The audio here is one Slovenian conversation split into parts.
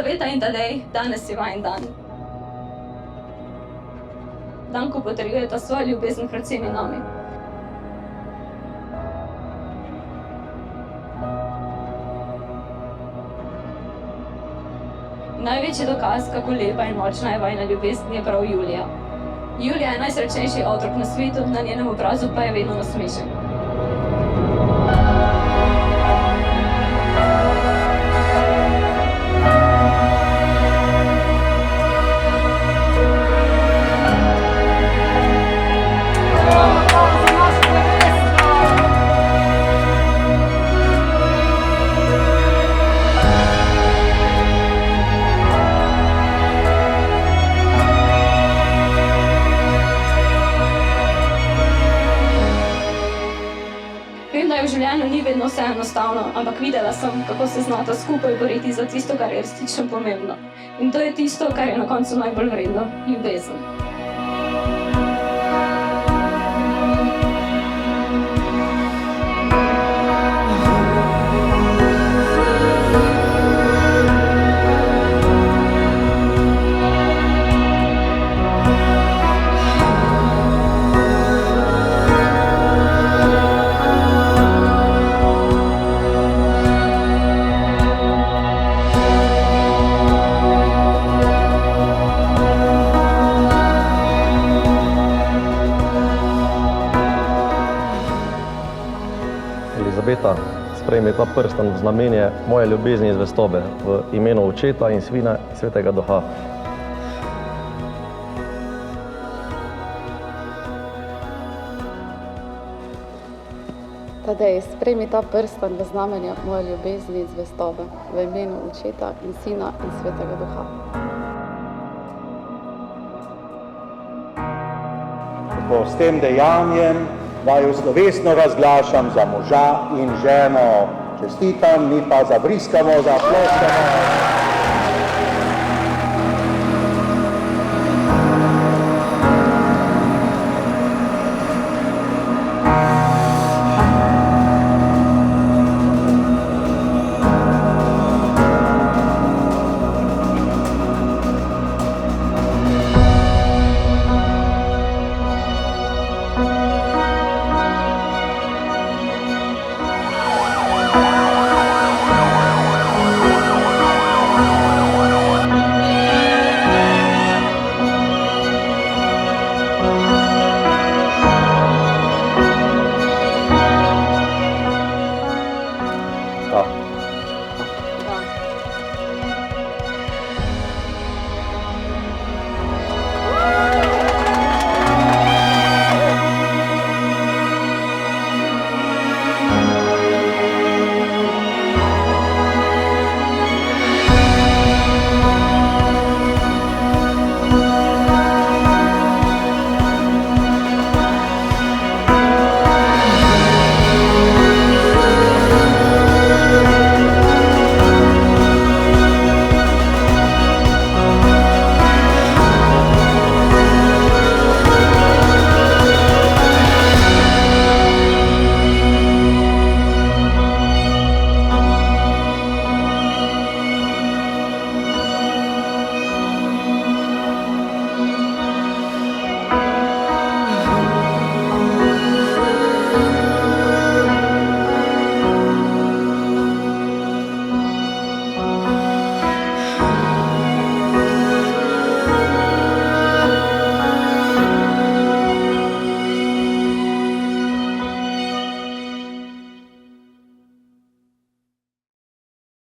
Elizabeta in Tadej, danes je vajin dan. Dan, ko potrjujeta svojo ljubezen pred vsemi nami. Največji dokaz, kako lepa in močna je vajina ljubezen, je prav Julija. Julija je najsrečnejši otrok na svetu, na njenem obrazu pa je vedno nasmešen. Vem, da je v življenju ni vedno vse enostavno, ampak videla sem, kako se znata skupaj boriti za tisto, kar je resnično pomembno. In to je tisto, kar je na koncu najbolj vredno, ljubezen. Elizabeta, sprejmi ta prstan v znamenje moje ljubezni in zvestobe v imenu Očeta in Sina in Svetega Duha. Tadej, sprejmi ta prstan v znamenje moje ljubezni in zvestobe v imenu Očeta in Sina in Svetega Duha. Tako s tem dejanjem vaju slovesno razglašam za moža in ženo. Čestitam, mi pa zabriskamo, zaploskamo.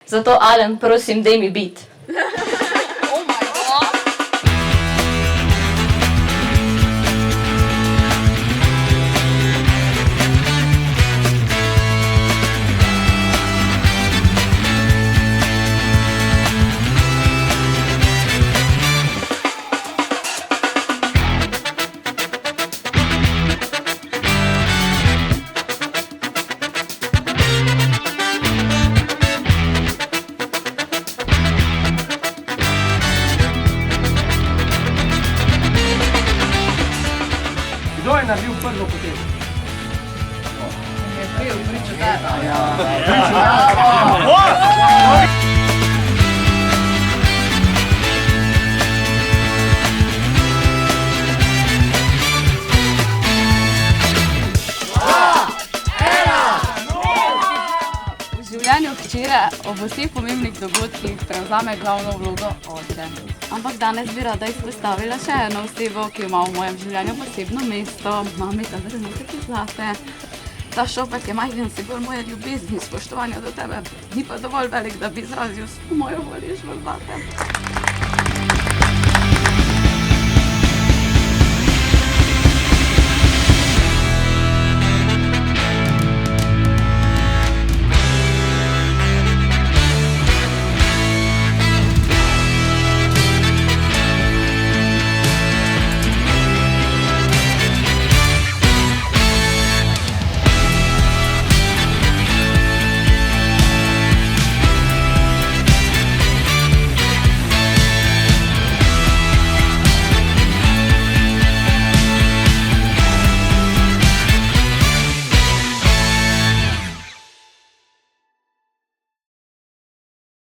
Zato, Alen, prosim, daj mi bit. Kdo je naredil prvo potezo? Je bil pričo tebe. Bravo! Ob vseh pomembnih dogodkih prevzame glavno vlogo oče. Ampak danes bi rada izpostavila še eno osebo, ki ima v mojem življenju posebno mesto. Mami, ta trenutek je zate. Ta šopek je majhen simbol moje ljubezni in spoštovanja do tebe. Ni pa dovolj velik, da bi izrazil svojo hvaležnost zate.